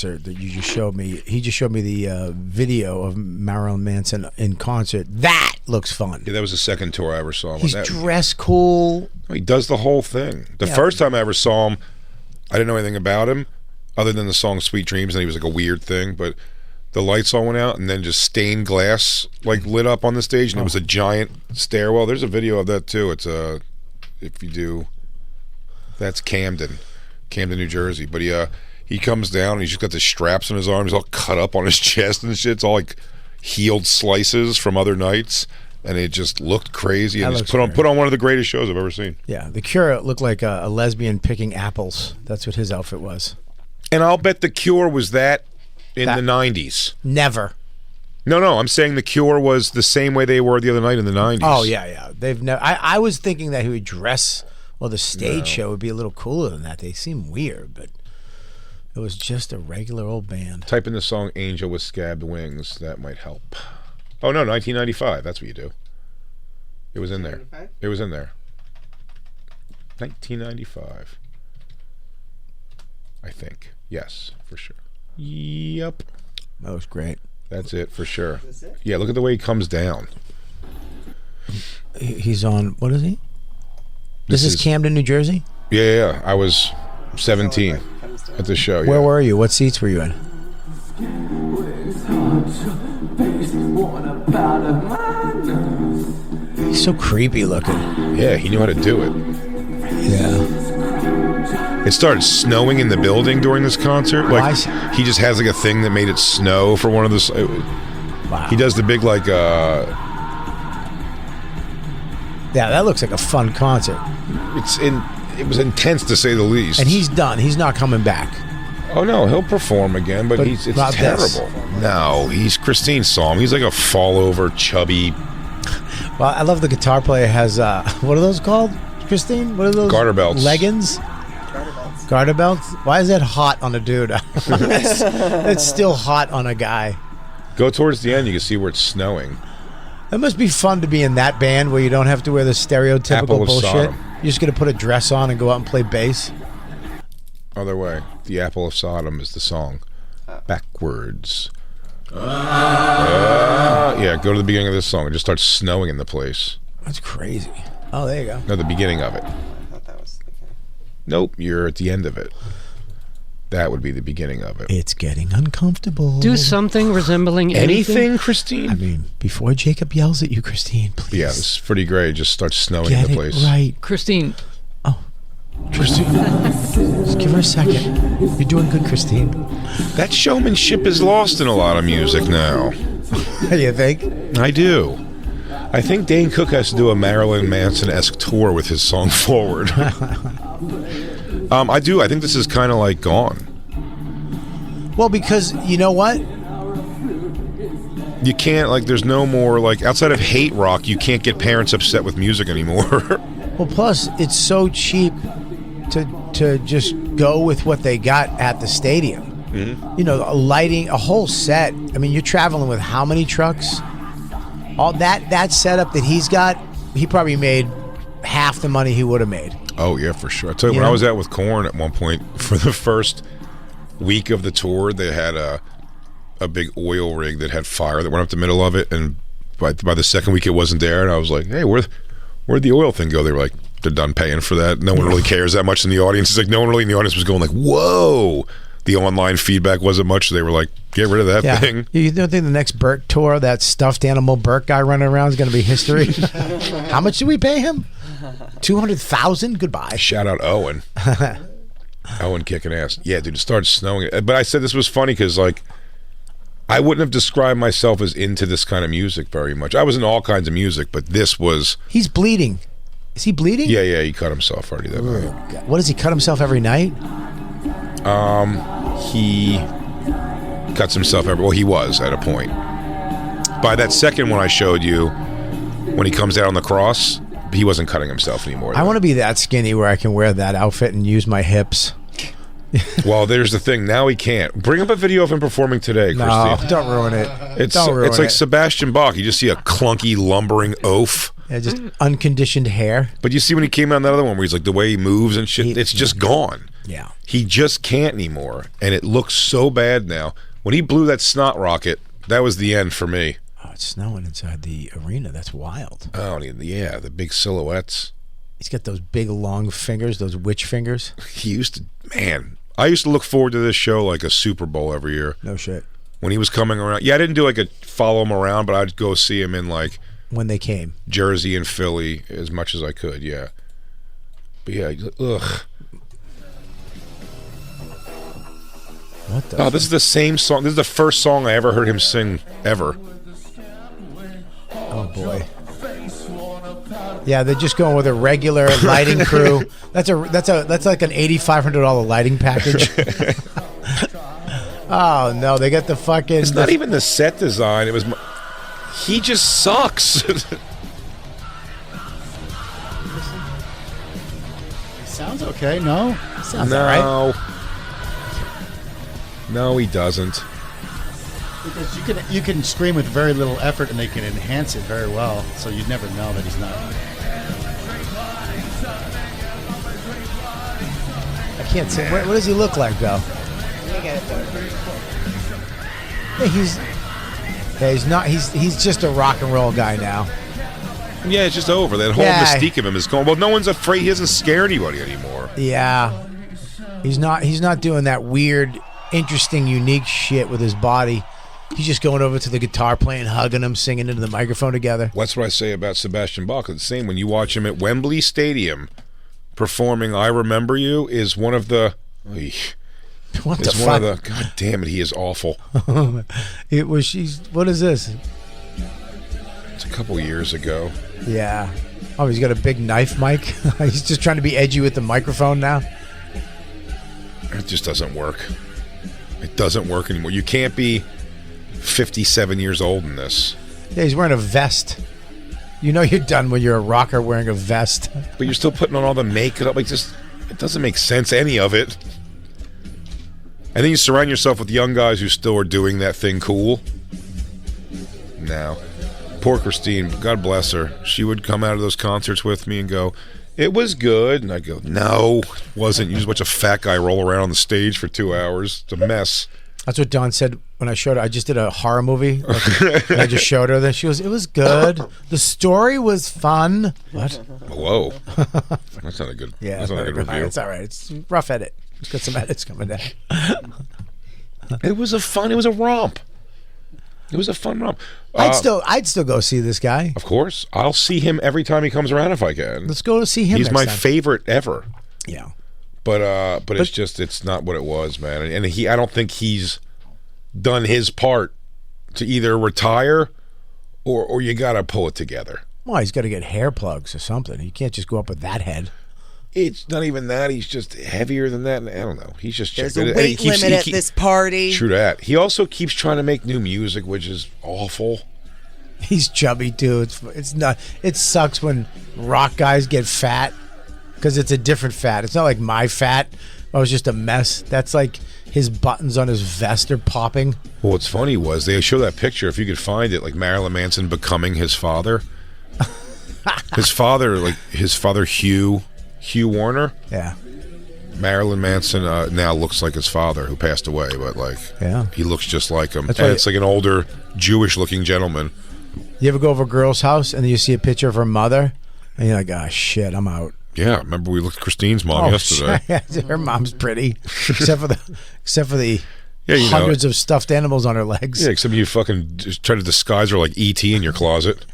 that you just showed me. He just showed me the video of Marilyn Manson in concert. That looks fun. Yeah, that was the second tour I ever saw him. He's dressed cool. He does the whole thing. The first time I ever saw him, I didn't know anything about him other than the song Sweet Dreams, and he was like a weird thing, but the lights all went out and then just stained glass like lit up on the stage, and it was a giant stairwell. There's a video of that too. It's if you do, that's Camden, New Jersey. But he comes down and he's just got the straps on his arms all cut up on his chest and shit. It's all like healed slices from other nights, and it just looked crazy. And he's put on one of the greatest shows I've ever seen. Yeah, the Cure looked like a lesbian picking apples. That's what his outfit was. And I'll bet the Cure was that in the 90s. Never. No, I'm saying the Cure was the same way they were the other night in the 90s. Oh, yeah. They've never. I was thinking that he would dress, well, the stage show would be a little cooler than that. They seem weird, but it was just a regular old band. Type in the song Angel with Scabbed Wings. That might help. Oh, no, 1995. That's what you do. It was in there. It was in there. 1995. I think. Yes, for sure. Yep. That was great. That's it, for sure. That's it? Yeah, look at the way he comes down. He's on, what is he? This is Camden, New Jersey? Yeah. I was 17 at the show. Where were you? What seats were you in? He's so creepy looking. Yeah, he knew how to do it. Yeah. It started snowing in the building during this concert. Like he just has like a thing that made it snow for one of the. Wow. He does the big like. Yeah, that looks like a fun concert. It was intense to say the least. And he's done. He's not coming back. Oh no, he'll perform again, but it's terrible. No, Christine saw him. He's like a fall over, chubby. Well, I love the guitar player has what are those called, Christine? What are those? Garter belts. Leggings. Garter belts? Why is that hot on a dude? It's still hot on a guy. Go towards the end, you can see where it's snowing. It must be fun to be in that band where you don't have to wear the stereotypical bullshit. Sodom. You're just going to put a dress on and go out and play bass. Other way. The Apple of Sodom is the song. Backwards. Yeah, go to the beginning of this song. It just starts snowing in the place. That's crazy. Oh, there you go. No, the beginning of it. Nope, you're at the end of it. That would be the beginning of it. It's getting uncomfortable. Do something resembling anything, Christine? I mean, before Jacob yells at you, Christine, please. Yeah, this is pretty great. It just starts snowing in the place. Right. Christine. Oh. Christine. Just give her a second. You're doing good, Christine. That showmanship is lost in a lot of music now. You think? I do. I think Dane Cook has to do a Marilyn Manson-esque tour with his song Forward. I do. I think this is kind of like gone. Well, because you know what? You can't, like, there's no more, like, outside of hate rock, you can't get parents upset with music anymore. Well, plus, it's so cheap to just go with what they got at the stadium. Mm-hmm. You know, lighting, a whole set. I mean, you're traveling with how many trucks? All that setup that he's got, he probably made half the money he would have made. Oh, yeah, for sure. I tell you, when I was out with Korn at one point, for the first week of the tour, they had a big oil rig that had fire that went up the middle of it, and by the second week it wasn't there, and I was like, hey, where'd the oil thing go? They were like, they're done paying for that. No one really cares that much in the audience. It's like no one really in the audience was going like, whoa. The online feedback wasn't much, so they were like, get rid of that thing. You don't think the next Burke tour, that stuffed animal Burke guy running around is going to be history? How much did we pay him? $200,000? Goodbye. Shout out Owen. Owen kicking ass. Yeah, dude, it started snowing. But I said this was funny because, like, I wouldn't have described myself as into this kind of music very much. I was in all kinds of music, but this was... He's bleeding. Is he bleeding? Yeah, he cut himself already that night. What, does he cut himself every night? He cuts himself every... Well, he was at a point. By that second one I showed you, when he comes out on the cross, he wasn't cutting himself anymore. I want to be that skinny where I can wear that outfit and use my hips. Well, there's the thing. Now he can't. Bring up a video of him performing today, Christine. No, don't ruin it. It's like Sebastian Bach. You just see a clunky, lumbering oaf Yeah, just unconditioned hair. But you see when he came out on that other one where he's like the way he moves and shit, it's just gone. Yeah. He just can't anymore. And it looks so bad now. When he blew that snot rocket, that was the end for me. Oh, it's snowing inside the arena. That's wild. Oh, yeah, the big silhouettes. He's got those big long fingers, those witch fingers. He used to, man, I used to look forward to this show like a Super Bowl every year. No shit. When he was coming around. Yeah, I didn't do like a follow him around, but I'd go see him in like when they came, Jersey and Philly as much as I could, yeah. But yeah, ugh. What the? Oh, this is the same song. This is the first song I ever heard him sing ever. Oh boy. Yeah, they're just going with a regular lighting crew. That's like an $8,500 lighting package. Oh no, they got the fucking. It's not even the set design. It was. He just sucks. Sounds okay. No, sounds all right. No, he doesn't. Because you can scream with very little effort, and they can enhance it very well. So you'd never know that he's not. I can't say. What does he look like, though? Yeah, he's not. He's just a rock and roll guy now. Yeah, it's just over. That whole mystique of him is gone. Well, no one's afraid. He doesn't scare anybody anymore. Yeah, he's not doing that weird, interesting, unique shit with his body. He's just going over to the guitar playing, hugging him, singing into the microphone together. That's what I say about Sebastian Bach. It's the same when you watch him at Wembley Stadium performing "I Remember You" is one of the. What the fuck? God damn it, he is awful. It was. What is this? It's a couple years ago. Yeah. Oh, he's got a big knife mic. He's just trying to be edgy with the microphone now. It just doesn't work. It doesn't work anymore. You can't be 57 years old in this. Yeah, he's wearing a vest. You know you're done when you're a rocker wearing a vest. But you're still putting on all the makeup. Like, just, it doesn't make sense, any of it. And then you surround yourself with young guys who still are doing that thing cool. No. Poor Christine, God bless her. She would come out of those concerts with me and go, "It was good." And I'd go, "No, it wasn't. You just watch a fat guy roll around on the stage for 2 hours. It's a mess." That's what Dawn said when I showed her. I just did a horror movie. And I just showed her that. She goes, "It was good. The story was fun." What? Whoa. That's not a good, yeah, that's not a good review. It's all right. It's a rough edit. It's got some edits coming down. It was a romp. It was a fun romp. I'd still go see this guy. Of course. I'll see him every time he comes around if I can. Let's go to see him. He's my time. favorite ever. Yeah. But it's not what it was, man. And I don't think he's done his part to either retire or you got to pull it together. Well, he's got to get hair plugs or something. You can't just go up with that head. It's not even that. He's just heavier than that. I don't know. He's just... There's a weight limit at this party. True that. He also keeps trying to make new music, which is awful. He's chubby, too. It's not... It sucks when rock guys get fat because it's a different fat. It's not like my fat. I was just a mess. That's like his buttons on his vest are popping. Well, what's funny was they show that picture, if you could find it, like Marilyn Manson becoming his father. His father, Hugh Warner. Yeah. Marilyn Manson now looks like his father, who passed away, but he looks just like him. And it's like an older Jewish-looking gentleman. You ever go over a girl's house and then you see a picture of her mother, and you're like, "Ah, shit, I'm out." Yeah, remember we looked at Christine's mom yesterday. Her mom's pretty, except for the hundreds of stuffed animals on her legs. Yeah, except you fucking just try to disguise her like E.T. in your closet.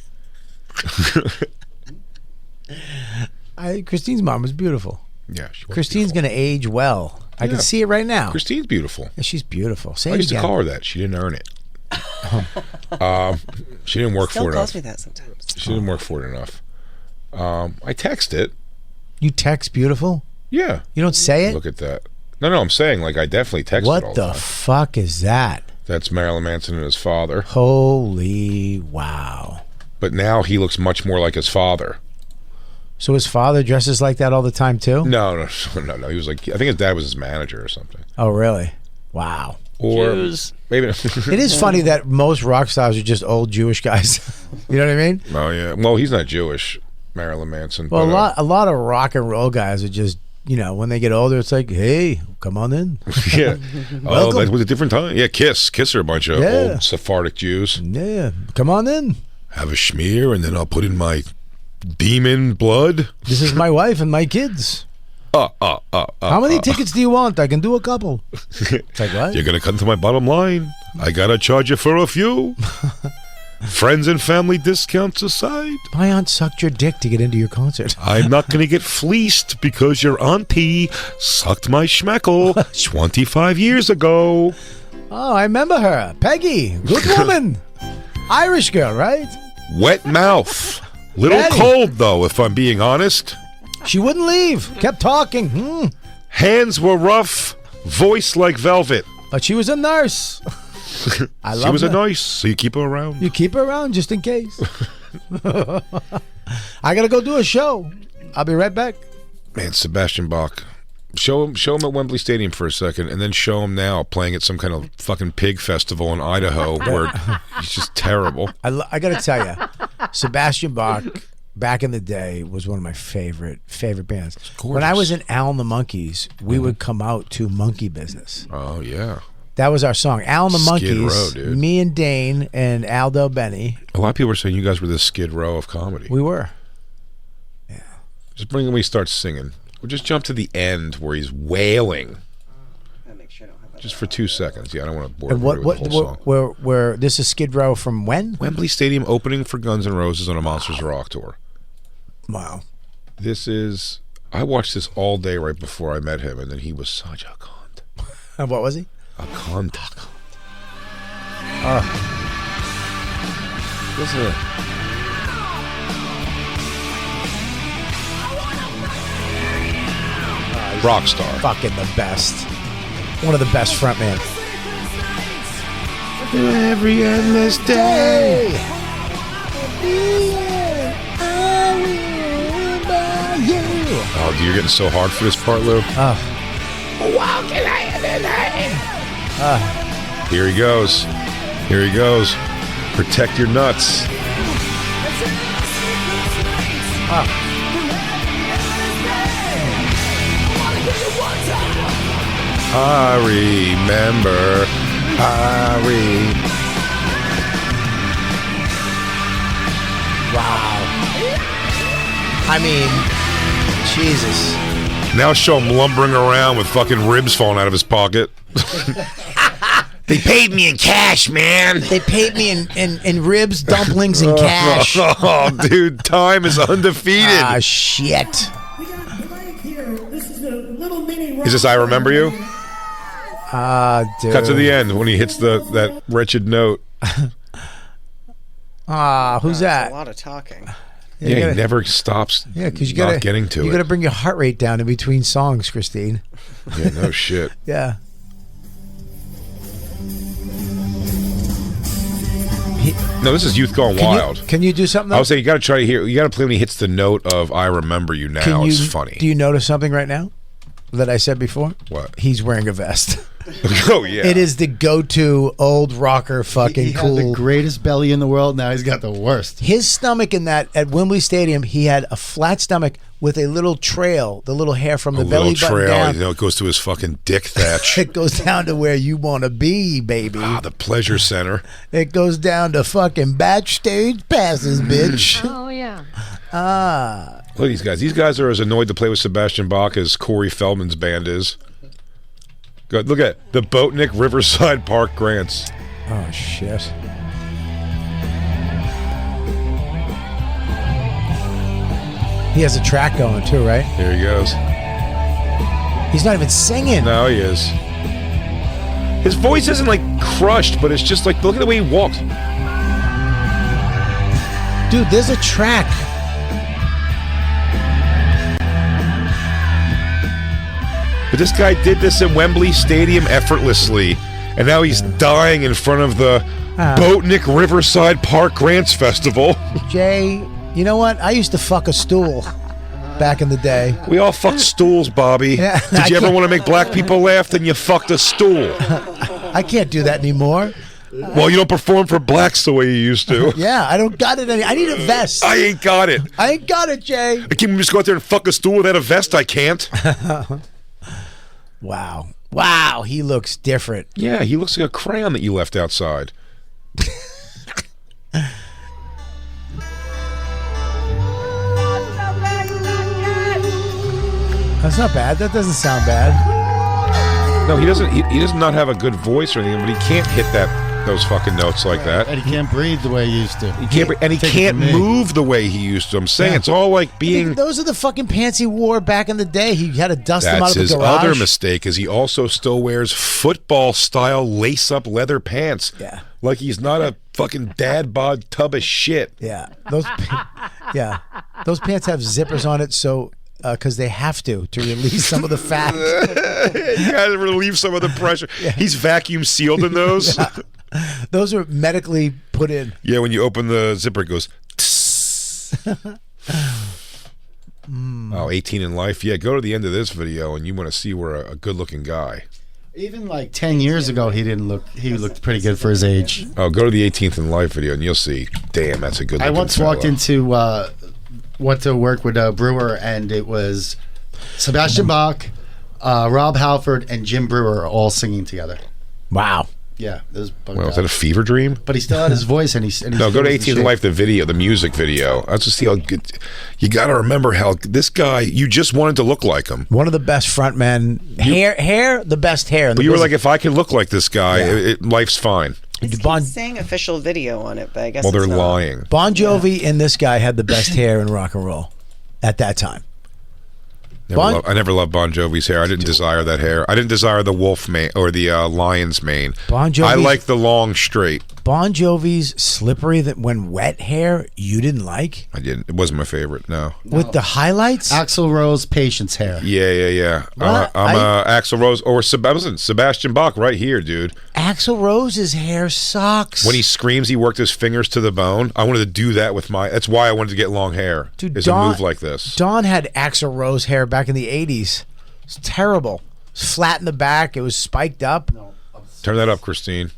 Christine's mom was beautiful. Yeah, she was Christine's going to age well. I can see it right now. Christine's beautiful. Yeah, she's beautiful. I used to call her that. She didn't earn it. She didn't work for it enough. Still calls me that sometimes. She didn't work for it enough. I text it. You text beautiful? Yeah. You don't say it? Look at that. No, I'm saying I definitely text it all the time. What the fuck is that? That's Marilyn Manson and his father. Holy wow. But now he looks much more like his father. So his father dresses like that all the time too? No. He was like, I think his dad was his manager or something. Oh, really? Wow. Or Jews. maybe It is funny that most rock stars are just old Jewish guys. You know what I mean? Oh yeah. Well, he's not Jewish, Marilyn Manson. Well, but, a lot of rock and roll guys are just, when they get older, it's like, hey, come on in. Yeah. Oh, Welcome. that was a different time. Yeah, Kiss are a bunch of old Sephardic Jews. Yeah, come on in. Have a schmear, and then I'll put in my demon blood. This is my wife and my kids. How many tickets do you want? I can do a couple. It's like, what? You're gonna come to my bottom line. I gotta charge you for a few. Friends and family discounts aside, My aunt sucked your dick to get into your concert. I'm not gonna get fleeced because your auntie sucked my schmeckle 25 years ago. Oh, I remember her. Peggy. Good woman. Irish girl, right? Wet mouth. Little Daddy. cold though, if I'm being honest. She wouldn't leave. Kept talking. Hands were rough. Voice like velvet. But she was a nurse. I love She was her. a nice, so you keep her around. You keep her around just in case. I gotta go do a show. I'll be right back. Man, Sebastian Bach. Show him at Wembley Stadium for a second, and then show him now playing at some kind of fucking pig festival in Idaho where he's just terrible. I gotta tell you, Sebastian Bach, back in the day, was one of my favorite bands. When I was in Al and the Monkeys, we would come out to Monkey Business. Oh, yeah. That was our song. Al and the Skid Monkeys, Row, dude. me and Dane and Aldo Benny. A lot of people are saying you guys were the Skid Row of comedy. We were. Just bring him when he starts singing. We'll just jump to the end where he's wailing. Just for 2 seconds. Yeah, I don't want to bore And everybody with the whole song. where this is Skid Row from when? Wembley Stadium opening for Guns N' Roses on a Monsters Rock tour. Wow. This is... I watched this all day right before I met him, and then he was such a cunt. And what was he? A cunt. Listen to it. Rock star. Fucking the best. One of the best frontmen. Every endless day. Oh, dude, you're getting so hard for this part, Lou. Here he goes. Here he goes. Protect your nuts. I remember. Wow. I mean, Jesus. Now show him lumbering around with fucking ribs falling out of his pocket. They paid me in cash, man. They paid me in ribs, dumplings, and cash. Oh, dude, time is undefeated. Ah, shit. Is this I Remember You? Ah, dude. Cut to the end when he hits that wretched note. Ah, who's That's that? a lot of talking. Yeah, he never stops because you not gotta getting to You it. gotta bring your heart rate down in between songs, Christine. Yeah, no shit. Yeah. No, this is Youth Gone Wild. Can you do something? I would say you got to try to hear. You got to play when he hits the note of "I Remember You Now." It's funny. Do you notice something right now that I said before? What? He's wearing a vest. Oh yeah. It is the go-to old rocker fucking He cool. had the greatest belly in the world. Now he's got the worst. His stomach in that at Wembley Stadium, he had a flat stomach with a little trail, the little hair from the a belly little button trail. down. You know, it goes to his fucking dick thatch. It goes down to where you want to be, baby. The pleasure center. It goes down to fucking backstage passes, bitch. Oh, yeah. Look at these guys. These guys are as annoyed to play with Sebastian Bach as Corey Feldman's band is. Good. Look at the Boatnick Riverside Park Grants. Oh shit. He has a track going too, right? Here he goes. He's not even singing. No, he is. His voice isn't like crushed, but it's just like, look at the way he walks. Dude, there's a track. But this guy did this at Wembley Stadium effortlessly, and now he's dying in front of the Boatnick Riverside Park Grants Festival. Jay, you know what? I used to fuck a stool back in the day. We all fucked stools, Bobby. Yeah, Did you ever want to make black people laugh? Then you fucked a stool. I can't do that anymore. Well, you don't perform for blacks the way you used to. Yeah, I don't got it. I need a vest. I ain't got it. I ain't got it, Jay. I can't just go out there and fuck a stool without a vest. I can't. Wow. Wow, he looks different. Yeah, he looks like a crayon that you left outside. That's not bad. That doesn't sound bad. No, he doesn't. He does not have a good voice or anything, but he can't hit those fucking notes like that. And he can't breathe the way he used to. He can't, and he can't move the way he used to. I'm saying it's all like being. Those are the fucking pants he wore back in the day. He had to dust them out of the garage. That's his other mistake. Is he also still wears football-style lace-up leather pants? Yeah, like he's not a fucking dad bod tub of shit. Yeah, those pants have zippers on it, so. Because they have to release some of the fat. You got to relieve some of the pressure. Yeah. He's vacuum sealed in those. Yeah. Those are medically put in. Yeah, when you open the zipper, it goes. Oh, 18 in life. Yeah, go to the end of this video, and you want to see where a good-looking guy. Even like 10 years ago, he looked pretty good for his age. Oh, go to the 18th in life video, and you'll see. Damn, that's a good. I once walked into. Went to work with a brewer, and it was Sebastian Bach, Rob Halford, and Jim Brewer all singing together. Wow. Yeah. Was that a fever dream? But he still had his voice, and no, go to 18th in Life, the video, the music video. Let's just see how good. You got to remember how this guy, you just wanted to look like him. One of the best frontmen. Hair, the best hair. But you were like, if I can look like this guy, life's fine. It's saying official video on it, but I guess they're lying. Bon Jovi and this guy had the best hair in rock and roll at that time. I never loved Bon Jovi's hair. I didn't desire that hair. I didn't desire the wolf mane or the lion's mane. I like the long straight. Bon Jovi's slippery that when wet hair you didn't like? I didn't. It wasn't my favorite. No. With the highlights? Axl Rose Patience hair. Yeah. I'm Axl Rose or Sebastian Bach right here, dude. Axl Rose's hair sucks. When he screams, he worked his fingers to the bone. I wanted to do that with that's why I wanted to get long hair. Dude, is a move like this. Dawn had Axl Rose hair back in the 80s. It's terrible. It was flat in the back. It was spiked up. No. Turn that up, Christine.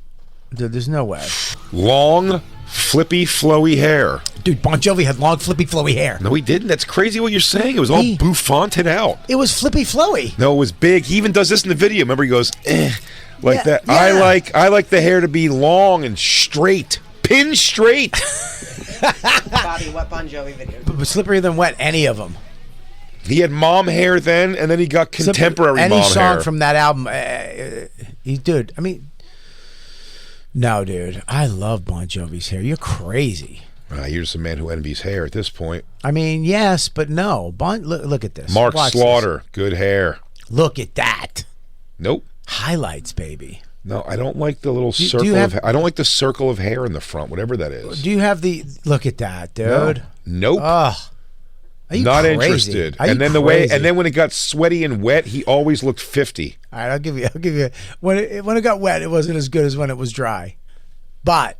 Dude, there's no way. Long, flippy, flowy hair. Dude, Bon Jovi had long, flippy, flowy hair. No, he didn't. That's crazy what you're saying. It was all bouffanted out. It was flippy, flowy. No, it was big. He even does this in the video. Remember, he goes, like that. Yeah. I like the hair to be long and straight. Pin straight. Bobby, what Bon Jovi video? But slipperier than wet, any of them. He had mom hair then, and then he got contemporary mom hair. Any song from that album, no, dude. I love Bon Jovi's hair. You're crazy. You're just a man who envies hair at this point. I mean, yes, but no. Look at this. Mark Slaughter, good hair. Look at that. Nope. Highlights, baby. No, I don't like the little circle I don't like the circle of hair in the front, whatever that is. Do you have look at that, dude? No. Nope. Ugh. Not interested. And then when it got sweaty and wet, he always looked 50. All right, I'll give you. When it got wet, it wasn't as good as when it was dry. But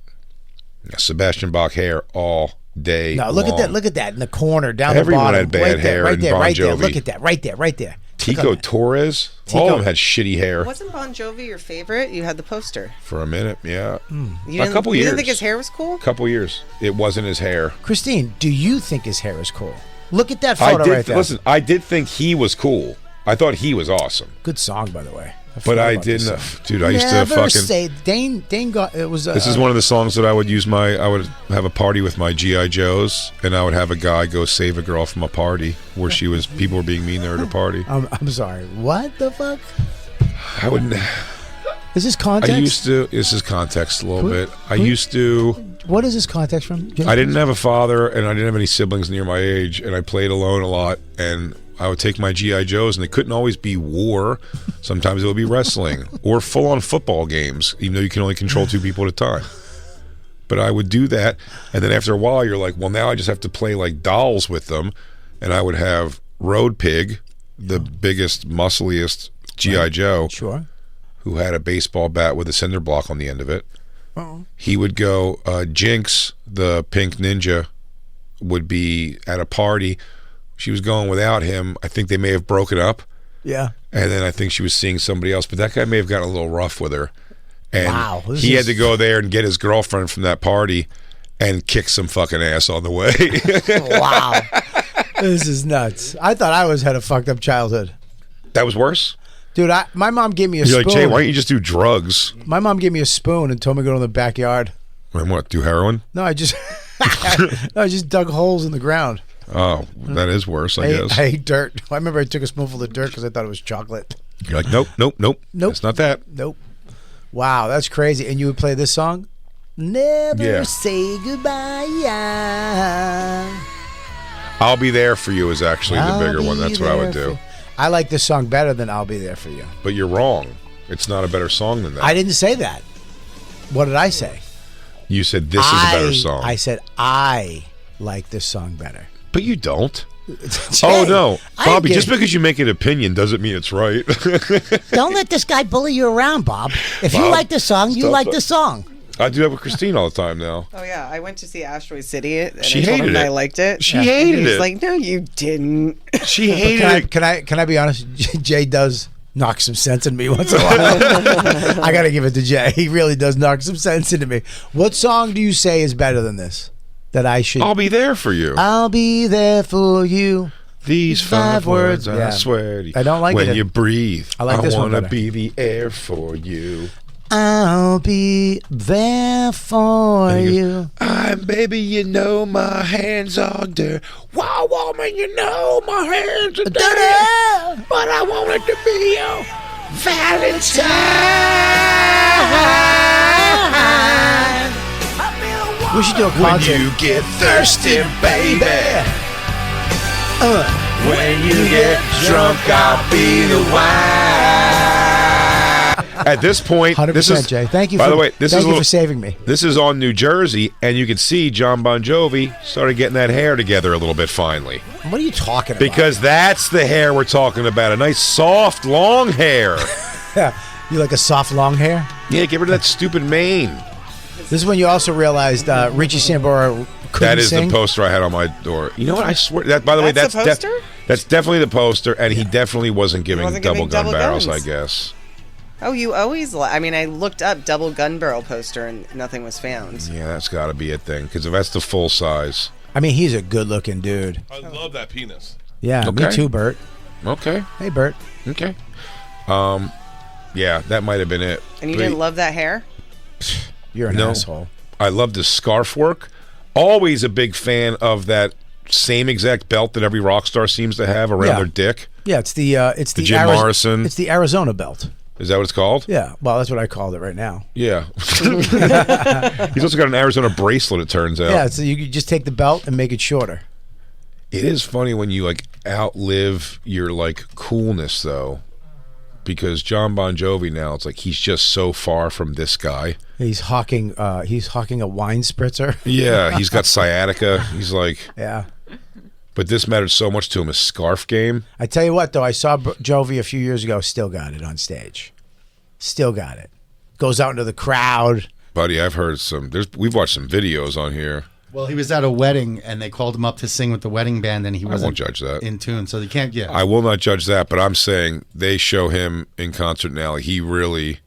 Sebastian Bach hair all day. No, look long. at that. Look at that in the corner down Everyone the bottom. Everyone had bad hair. Right there. Bon Jovi. Look at that. Right there. Tico Torres. All of them had shitty hair. Wasn't Bon Jovi your favorite? You had the poster for a minute. Yeah, a couple years. You didn't think his hair was cool? A couple years. It wasn't his hair. Christine, do you think his hair is cool? Look at that photo right there. Listen, I did think he was cool. I thought he was awesome. Good song, by the way. But I didn't, dude. I used to fucking say Dane got it was. This is one of the songs that I would use. I would have a party with my GI Joes, and I would have a guy go save a girl from a party where people were being mean there at a party. I'm sorry. What the fuck? I wouldn't. Is this context? This is context a little bit. I used to. What is this context from? I didn't have a father, and I didn't have any siblings near my age, and I played alone a lot, and I would take my GI Joes, and it couldn't always be war. Sometimes it would be wrestling or full-on football games, even though you can only control 2 people at a time. But I would do that, and then after a while, you're like, well, now I just have to play like dolls with them, and I would have Road Pig, the biggest, muscliest GI Joe, sure, who had a baseball bat with a cinder block on the end of it. Uh-oh. He would go, Jinx, the pink ninja, would be at a party. She was going without him. I think they may have broken up. Yeah. And then I think she was seeing somebody else, but that guy may have gotten a little rough with her. And wow, he had to go there and get his girlfriend from that party and kick some fucking ass on the way. Wow. This is nuts. I thought I had a fucked up childhood. That was worse? Dude, my mom gave me a You're spoon. like, Jay, why don't you just do drugs? My mom gave me a spoon and told me to go to the backyard. And what, do heroin? No, I just dug holes in the ground. Oh, that is worse, I guess. I ate dirt. I remember I took a spoonful of dirt because I thought it was chocolate. You're like, nope. It's not that. Nope. Wow, that's crazy. And you would play this song? Never say goodbye. I'll Be There For You is actually the bigger one. That's what I would do. I like this song better than I'll Be There For You. But you're wrong. It's not a better song than that. I didn't say that. What did I say? You said this is a better song. I said I like this song better. But you don't. Jay, Oh, no. Bobby, just because you make an opinion doesn't mean it's right. Don't let this guy bully you around, Bob. If you like the song, you like the song. I do that with Christine all the time now. Oh yeah, I went to see Asteroid City. And She I told hated him it. I liked it. She hated He's it. like, no, you didn't. She hated it. Can I be honest? Jay does knock some sense into me once in a while. I got to give it to Jay. He really does knock some sense into me. What song do you say is better than this? That I should. I'll be there for you. I'll be there for you. These 5 words, Yeah. I swear to you. I don't like when it. you breathe. I like this one wanna better. be the air for you. I'll be there for And he you. goes, baby, you know my hands are dirty. Wow, woman, you know my hands are dirty. But I wanted to be your Valentine. We should do a When concert. you get thirsty, baby. When you get drunk, I'll be the wine. At this point, 100%, this is Jay. Thank you. By the way, this is for saving me. This is on New Jersey, and you can see John Bon Jovi started getting that hair together a little bit finally. What are you talking about? Because that's the hair we're talking about. A nice, soft, long hair. Yeah, you like a soft long hair. Yeah, get rid of that stupid mane. This is when you also realized Richie Sambora couldn't That is sing. the poster I had on my door. You know what? I swear that. By the way, That's that's the poster? that's definitely the poster, and he definitely wasn't giving wasn't double giving gun double barrels. guns. I guess. Oh, you always. I mean, I looked up double gun barrel poster and nothing was found. Yeah, that's got to be a thing because if that's the full size. I mean, he's a good-looking dude. I love that penis. Yeah, Okay. me too, Bert. Okay. Hey, Bert. Okay. Yeah, that might have been it. And you But didn't love that hair? You're an No. asshole. I love the scarf work. Always a big fan of that same exact belt that every rock star seems to have around Yeah. their dick. Yeah, it's the Jim Morrison. It's the Arizona belt. Is that what it's called? Yeah, well, that's what I called it right now. Yeah. He's also got an Arizona bracelet, it turns out. Yeah, so you just take the belt and make it shorter. It is funny when you like outlive your like coolness though. Because John Bon Jovi now, it's like he's just so far from this guy. He's hawking a wine spritzer. Yeah, he's got sciatica. He's like, Yeah. but this mattered so much to him, his scarf game. I tell you what, though, I saw Jovi a few years ago. Still got it on stage. Still got it. Goes out into the crowd. Buddy, I've heard we've watched some videos on here. Well, he was at a wedding, and they called him up to sing with the wedding band, and he I won't wasn't judge that. in tune, so they can't. Yeah, I will not judge that, but I'm saying they show him in concert now. He really,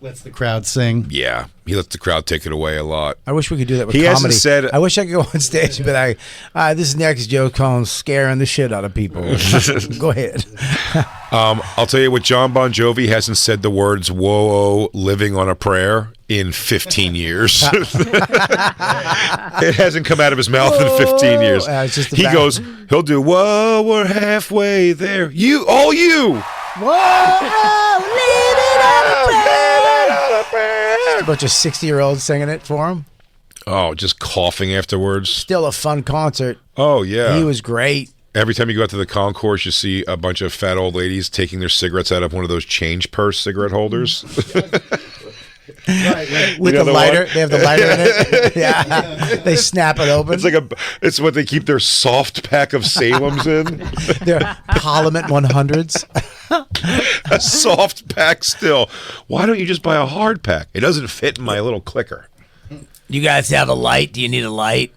lets the crowd sing. yeah, he lets the crowd take it away a lot. I wish we could do that with He comedy. hasn't said- I wish I could go on stage and be like, this next joke on scaring the shit out of people. Go ahead. I'll tell you what, John Bon Jovi hasn't said the words "whoa, living on a prayer" in 15 years. It hasn't come out of his mouth in 15 years. It's just the He back- goes, he'll do, "Whoa, we're halfway there." You, all you. A bunch of 60-year-olds singing it for him. Oh, just coughing afterwards. Still a fun concert. Oh, yeah. He was great. Every time you go out to the concourse, you see a bunch of fat old ladies taking their cigarettes out of one of those change purse cigarette holders. With know the the lighter. one? They have the lighter in it. Yeah. They snap it open. It's what they keep their soft pack of Salem's in. They're Parliament 100s. A soft pack still. Why don't you just buy a hard pack? It doesn't fit in my little clicker. You guys have a light? Do you need a light?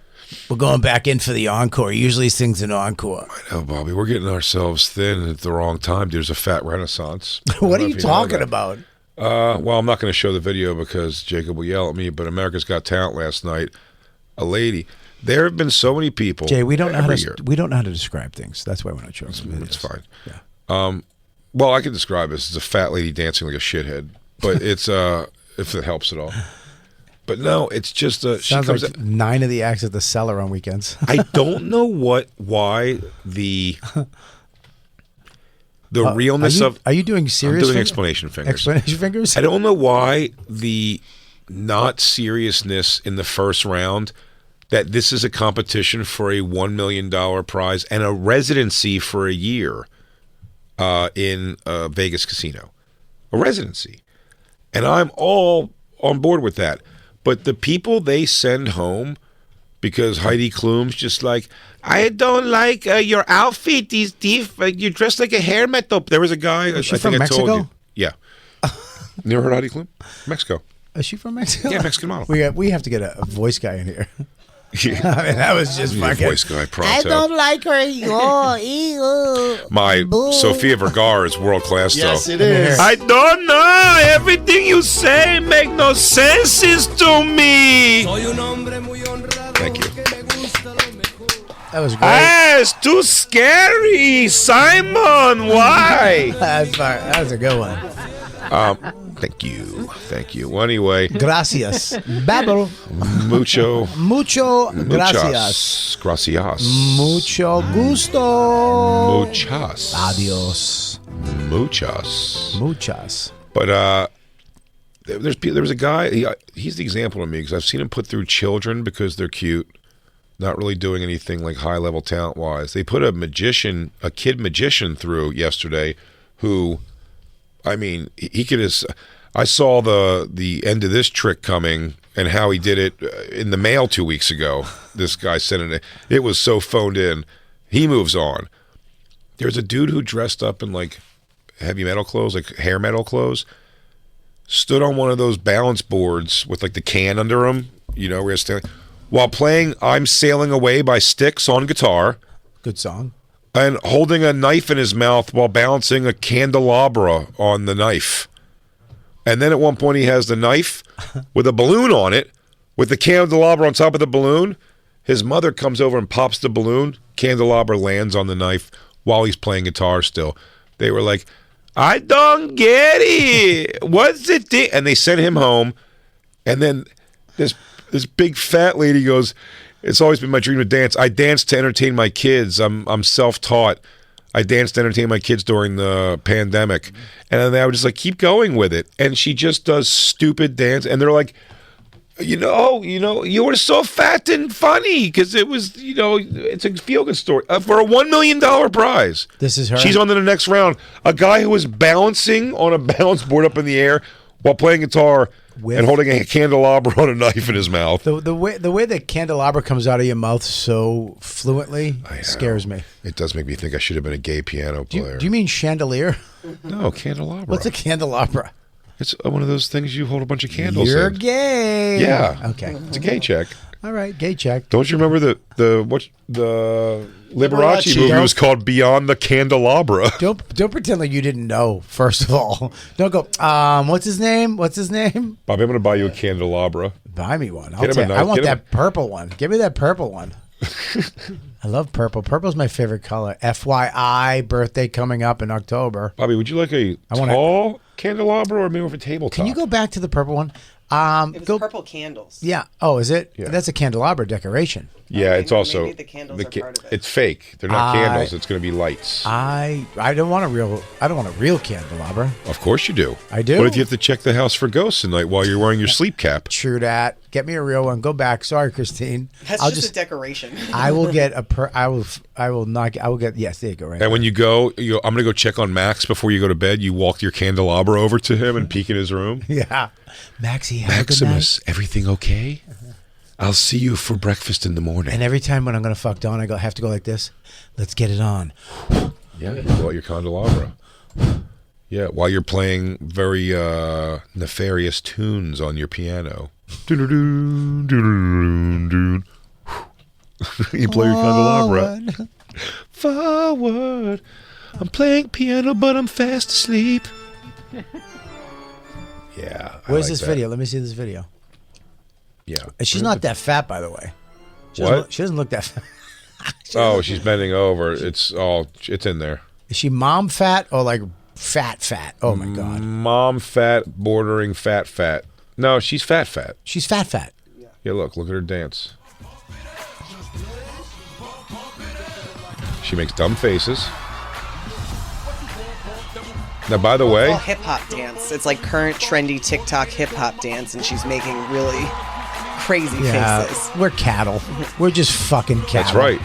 We're going back in for the encore. He usually sings an encore. I know, Bobby. We're getting ourselves thin at the wrong time. There's a fat renaissance. What are you talking about? Well, I'm not going to show the video because Jacob will yell at me, but America's Got Talent last night, a lady. There have been so many people. Jay, we don't know how every to year. we don't know how to describe things. That's why we're not showing videos. It's fine. Yeah. Well, I can describe this as a fat lady dancing like a shithead, but it's if it helps at all. But no, it's just she Sounds comes. like 9 of the acts at the Cellar on weekends. I don't know why the realness of. Are you doing serious? I'm doing explanation fingers. Explanation fingers. I don't know why the not seriousness in the first round. That this is a competition for a $1 million prize and a residency for a year in a Vegas casino. A residency. And I'm all on board with that. But the people they send home, because Heidi Klum's just like, I don't like your outfit. You're dressed like a hair metal. There was a guy. Is she I think from I told Mexico? you. Yeah. You never heard Heidi Klum? Mexico. Is she from Mexico? Yeah, Mexican model. We have to get a voice guy in here. Yeah. I mean, that was just Your fucking. voice guy, pronto. like her. My Sofia Vergara is world class, Yes, though. it is. I don't know. Everything you say make no sense to me. Thank you. That was great. Ah, it's too scary, Simon. Why? That was a good one. Thank you. Well, anyway, Gracias. Babel. mucho Gracias. gracias, Mucho gusto. muchas, Adios. muchas. Muchas. But there was a guy. He's the example to me because I've seen him put through children because they're cute, not really doing anything like high level talent wise. They put a kid magician through yesterday, who, I mean, he could have. I saw the end of this trick coming and how he did it in the mail 2 weeks ago. This guy sent it. It was so phoned in. He moves on. There's a dude who dressed up in like heavy metal clothes, like hair metal clothes, stood on one of those balance boards with like the can under him, where you're standing, while playing I'm Sailing Away by Styx on guitar. Good song. And holding a knife in his mouth while balancing a candelabra on the knife. And then at one point he has the knife with a balloon on it, with the candelabra on top of the balloon. His mother comes over and pops the balloon. Candelabra lands on the knife while he's playing guitar still. They were like, I don't get it. What's the thing? And they sent him home. And then this big fat lady goes, it's always been my dream to dance. I dance to entertain my kids. I'm self-taught. I danced to entertain my kids during the pandemic. And then I would just like keep going with it. And she just does stupid dance. And they're like, you were so fat and funny because it was, it's a feel-good story for a $1 million prize. This is her. She's on to the next round. A guy who was bouncing on a balance board up in the air while playing guitar and holding a candelabra on a knife in his mouth. The way that candelabra comes out of your mouth so fluently scares me. It does make me think I should have been a gay piano player. Do you mean chandelier? No, candelabra. What's a candelabra? It's one of those things you hold a bunch of candles You're in. gay. Yeah. Okay. It's a gay check. All right, gay check. Don't you remember the Liberace movie was called Beyond the Candelabra? Don't pretend like you didn't know. First of all, don't go. What's his name? Bobby, I'm going to buy you a candelabra. Buy me one. Get him a knife. I want Get him- that purple one. Give me that purple one. I love purple. Purple's my favorite color. FYI, birthday coming up in October. Bobby, would you like a tall candelabra or maybe with a tabletop? Can you go back to the purple one? It was purple candles. Yeah. Oh, is it? Yeah. That's a candelabra decoration. Yeah, Okay, it's also maybe the candles are part of it. It's fake. They're not candles. It's going to be lights. I don't want a real candelabra. Of course you do. I do? What if you have to check the house for ghosts at night while you're wearing your sleep cap? True that. Get me a real one. Go back. Sorry, Christine. That's I'll just a decoration. I will get yes, there you go. Right. And when you go, I'm going to go check on Max before you go to bed. You walk your candelabra over to him and peek in his room. Yeah. Maxie, have a good night. Maximus, everything okay? I'll see you for breakfast in the morning. And every time when I'm gonna fuck Dawn, I have to go like this. Let's get it on. Yeah, you pull out your candelabra. Yeah, while you're playing very nefarious tunes on your piano. You play your candelabra. Forward. I'm playing piano, but I'm fast asleep. Yeah. Where's this video? Let me see this video. Yeah. And she's not that fat, by the way. She doesn't look that fat. She's bending over. It's in there. Is she mom fat or like fat? Oh my God. Mom fat, bordering fat. No, she's fat. She's fat. Yeah, look at her dance. She makes dumb faces. Now, by the way, hip hop dance. It's like current trendy TikTok hip hop dance, and she's making really crazy faces. We're cattle. We're just fucking cattle. That's right.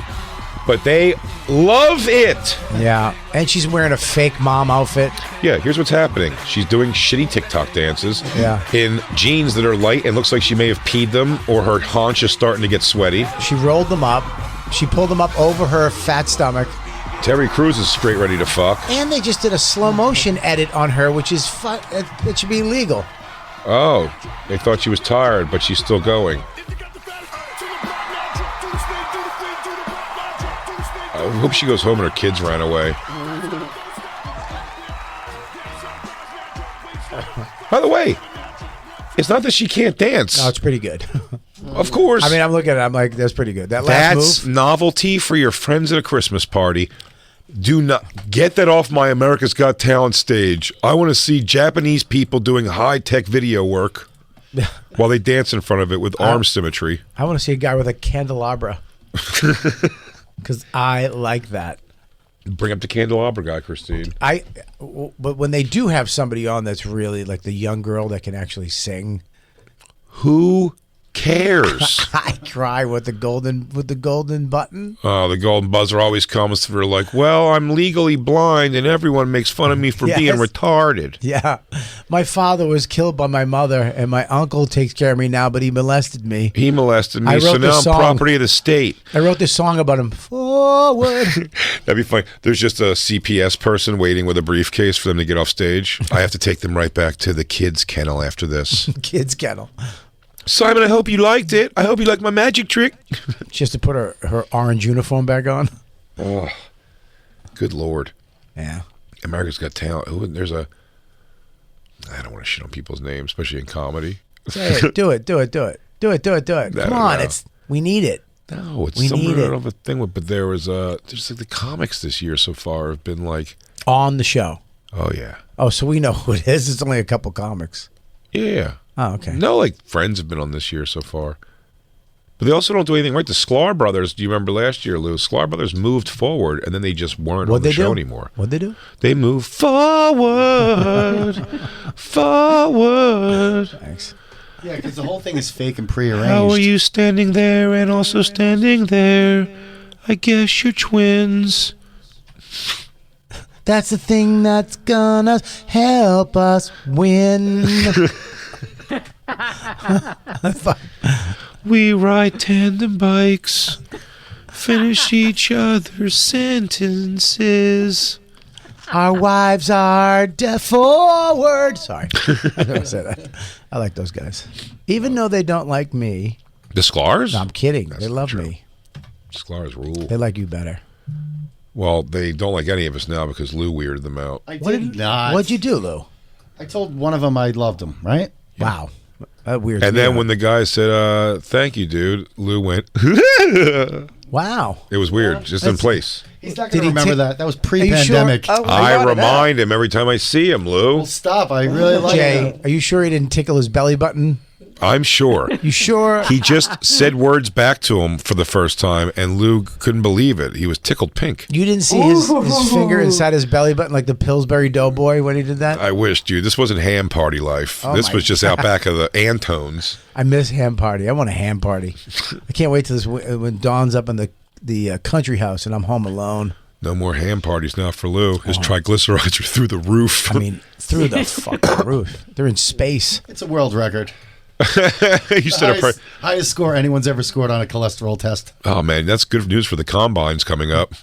But they love it. Yeah. And she's wearing a fake mom outfit. Yeah, here's what's happening. She's doing shitty TikTok dances in jeans that are light and looks like she may have peed them or her haunch is starting to get sweaty. She rolled them up. She pulled them up over her fat stomach. Terry Crews is straight ready to fuck. And they just did a slow motion edit on her, which is it should be illegal. Oh, they thought she was tired, but she's still going. I hope she goes home and her kids ran away. By the way, it's not that she can't dance. No, it's pretty good. Of course. I mean, I'm looking at it. I'm like, that's pretty good. That's novelty for your friends at a Christmas party. Do not get that off my America's Got Talent stage. I want to see Japanese people doing high-tech video work while they dance in front of it with arm symmetry. I want to see a guy with a candelabra. Because I like that. Bring up the candelabra guy, Christine. But when they do have somebody on that's really like the young girl that can actually sing, who cares? I cry with the golden button. Oh, the golden buzzer always comes for like, well, I'm legally blind and everyone makes fun of me for being retarded. Yeah. My father was killed by my mother and my uncle takes care of me now, but he molested me. So now I'm property of the state. I wrote this song about him. Forward. That'd be funny. There's just a CPS person waiting with a briefcase for them to get off stage. I have to take them right back to the kids' kennel after this. Kids' kennel. Simon, I hope you liked it. I hope you liked my magic trick. She has to put her orange uniform back on. Oh, good Lord. Yeah. America's Got Talent. I don't want to shit on people's names, especially in comedy. Say it. Do it. Come on. We need it. No, it's somewhere of a thing. But there was just like the comics this year so far have been like. On the show. Oh, yeah. Oh, so we know who it is. It's only a couple comics. Yeah. Oh, okay. No, like Friends have been on this year so far. But they also don't do anything right. The Sklar Brothers, do you remember last year, Lou? Sklar Brothers moved forward, and then they just weren't on the show anymore. What'd they do? They moved forward. Forward. Thanks. Yeah, because the whole thing is fake and prearranged. How are you standing there and also standing there? I guess you're twins. That's the thing that's gonna help us win. We ride tandem bikes, finish each other's sentences. Our wives are forward. Sorry, I never said that. I like those guys, even though they don't like me. The Sklars? No, I'm kidding. That's they love true. me. Sklars rule. They like you better. Well, they don't like any of us now because Lou weirded them out. I did not. What'd you do, Lou? I told one of them I loved him, right? Yeah. Wow. That weird. And then when the guy said, thank you, dude, Lou went, wow. It was weird, just in place. He's not going to remember that. That was pre-pandemic. Sure? I remind him every time I see him, Lou. Well, stop. I really like Jay, it. are you sure he didn't tickle his belly button? I'm sure. You sure? He just said words back to him for the first time, and Lou couldn't believe it. He was tickled pink. You didn't see his finger inside his belly button like the Pillsbury Doughboy when he did that? I wish, dude. This wasn't ham party life. Oh this my was just out back of the Antones. I miss ham party. I want a ham party. I can't wait till this when Dawn's up in the country house and I'm home alone. No more ham parties now for Lou. His triglycerides are through the roof. I mean, through the fucking roof. They're in space. It's a world record. You said highest score anyone's ever scored on a cholesterol test. Oh, man, that's good news for the combines coming up.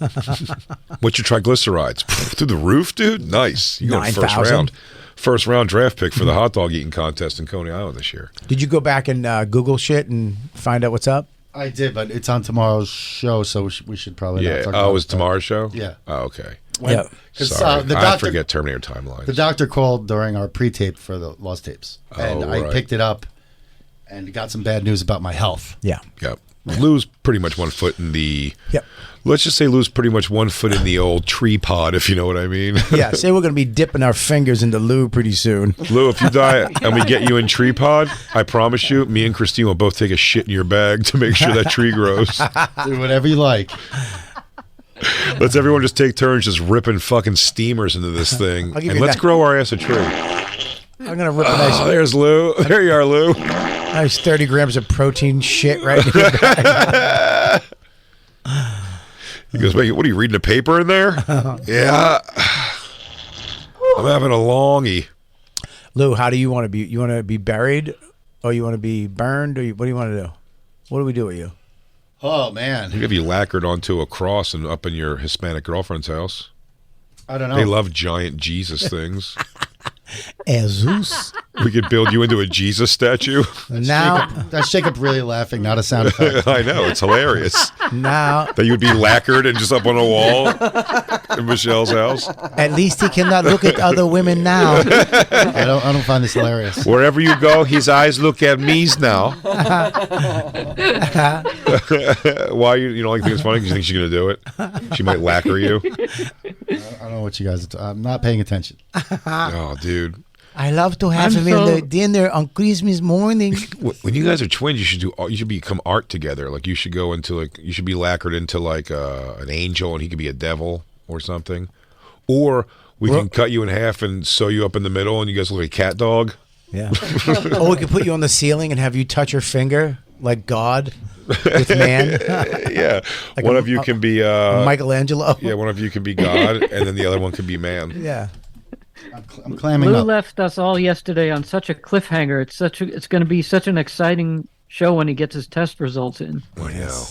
What's your triglycerides? Through the roof, dude? Nice. You got first 9,000. round. First round draft pick for the hot dog eating contest in Coney Island this year. Did you go back and Google shit and find out what's up? I did, but it's on tomorrow's show, so we should probably not talk about it was tomorrow's show? Yeah. Oh, okay. Yeah. Sorry, The I doctor, forget Terminator timelines. the doctor called during our pre-tape for the Lost tapes, and I right. picked it up and got some bad news about my health. Yeah. Yep. Lou's pretty much 1 foot in the. Yep. Let's just say Lou's pretty much 1 foot in the old tree pod, if you know what I mean. Yeah. Say we're going to be dipping our fingers into Lou pretty soon. Lou, if you die and we get you in tree pod, I promise you, me and Christine will both take a shit in your bag to make sure that tree grows. Do whatever you like. Let's everyone just take turns just ripping fucking steamers into this thing, I'll give and you let's that. grow our ass a tree. I'm going to rip a nice, There's Lou. There you are, Lou. nice 30 grams of protein shit right in your bag. He goes, "Wait, what are you reading a paper in there?" Yeah. I'm having a longie. Lou, how do you want to be? You want to be buried, or you want to be burned, or what do you want to do? What do we do with you? Oh man, We have you lacquered onto a cross and up in your Hispanic girlfriend's house. I don't know. They love giant Jesus things. Jesus. We could build you into a Jesus statue. Now, That's Jacob really laughing, not a sound effect. I know, it's hilarious. now, That you'd be lacquered and just up on a wall in Michelle's house. at least he cannot look at other women now. I don't find this hilarious. Wherever you go, his eyes look at me's now. Why you don't like think it's funny? Because you think she's gonna do it? She might lacquer you. I don't know what you guys are I'm not paying attention. Oh, dude. I love to have him in the dinner on Christmas morning. When you guys are twins, you should become art together. Like you should go into you should be lacquered into like an angel, and he could be a devil or something. Or we can cut you in half and sew you up in the middle, and you guys look like a cat dog. Yeah. Or we could put you on the ceiling and have you touch your finger like God with man. Yeah. Like one of you can be Michelangelo. Yeah, one of you can be God, and then the other one can be man. Yeah. I'm clamming Lou up. left us all yesterday on such a cliffhanger. It's going to be such an exciting show when he gets his test results in. I know.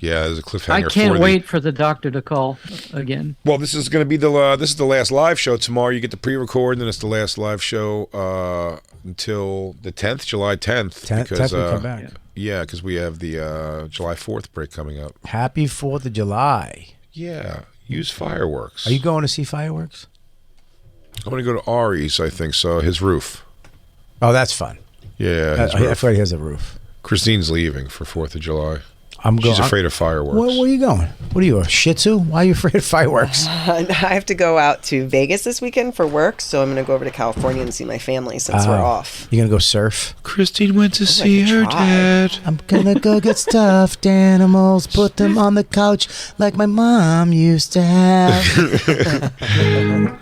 Yeah, there's a cliffhanger. I can't wait for the doctor to call again. Well, this is going to be this is the last live show tomorrow. You get to pre-record, and then it's the last live show until the 10th, July 10th. 10th we come back. Yeah, because we have the July 4th break coming up. Happy 4th of July. Yeah, use fireworks. Are you going to see fireworks? I'm going to go to Ari's, I think so. His roof. Oh, that's fun. Yeah, his I roof. forgot he has a roof. Christine's leaving for 4th of July. I'm going. She's afraid of fireworks. Where are you going? What are you, a Shih Tzu? Why are you afraid of fireworks? I have to go out to Vegas this weekend for work, so I'm going to go over to California and see my family since we're off. You gonna go surf? Christine went to see her try. dad. I'm gonna go get stuffed animals, put them on the couch like my mom used to have.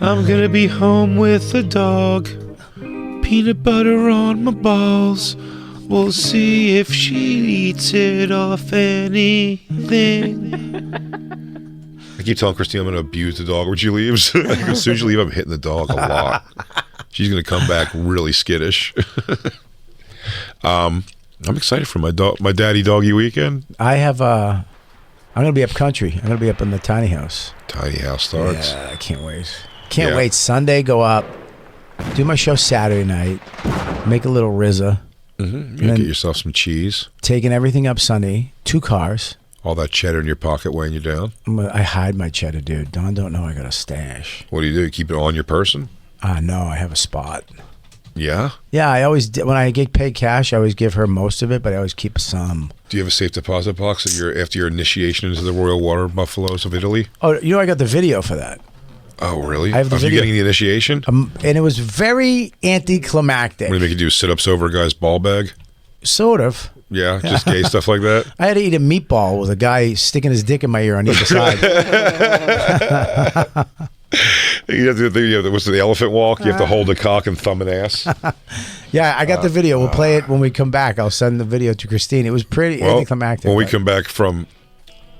I'm going to be home with the dog. Peanut butter on my balls. We'll see if she eats it off anything. I keep telling Christine I'm going to abuse the dog when she leaves. As soon as you leave, I'm hitting the dog a lot. She's going to come back really skittish. I'm excited for my daddy doggy weekend. I have I'm gonna be up country. I'm gonna be up in the tiny house. Tiny house starts. Yeah, I can't wait. Can't wait. Sunday, go up, do my show Saturday night, make a little RZA. Mm-hmm. You get yourself some cheese. Taking everything up Sunday, 2 cars. All that cheddar in your pocket weighing you down. I hide my cheddar, dude. Don don't know I got a stash. What do? You keep it on your person? No, I have a spot. Yeah? Yeah, I always when I get paid cash, I always give her most of it, but I always keep some. Do you have a safe deposit box after your initiation into the Royal Water Buffaloes of Italy? Oh, I got the video for that. Oh, really? I have the Of you video. getting the initiation? And it was very anticlimactic. What do they make you do? Sit-ups over a guy's ball bag? Sort of. Yeah, just gay stuff like that? I had to eat a meatball with a guy sticking his dick in my ear on either side. You have to do what's the elephant walk? You have to hold a cock and thumb an ass. Yeah, I got the video. We'll play it when we come back. I'll send the video to Christine. It was pretty anticlimactic. When we come back from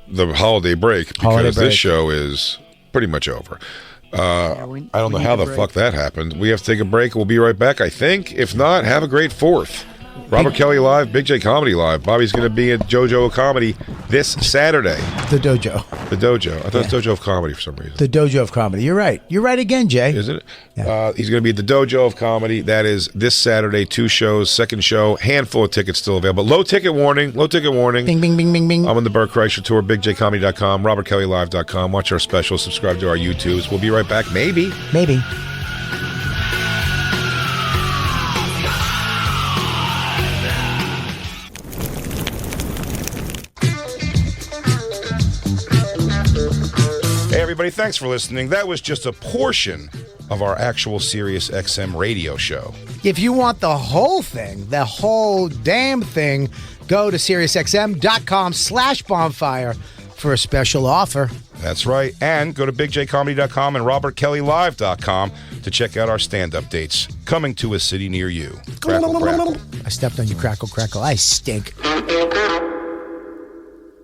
the holiday break, because this show is pretty much over. I don't know how the fuck that happened. We have to take a break. We'll be right back, I think. If not, have a great 4th. Robert Kelly Live, Big J Comedy Live. Bobby's going to be at JoJo Comedy this Saturday. The Dojo. The Dojo. I thought it was Dojo of Comedy for some reason. The Dojo of Comedy. You're right. You're right again, Jay. Isn't it? Yeah. He's going to be at the Dojo of Comedy. That is this Saturday. 2 shows. Second show. Handful of tickets still available. Low ticket warning. Low ticket warning. Bing, bing, bing, bing, bing. I'm on the Burt Kreischer Tour. BigJComedy.com. RobertKellyLive.com. Watch our specials. Subscribe to our YouTubes. We'll be right back. Maybe. Maybe. Hey, everybody. Thanks for listening. That was just a portion of our actual Sirius XM radio show. If you want the whole thing, the whole damn thing, go to SiriusXM.com/bonfire for a special offer. That's right. And go to BigJComedy.com and RobertKellyLive.com to check out our stand-up dates coming to a city near you. Crackle, crackle. I stepped on your crackle, crackle. I stink.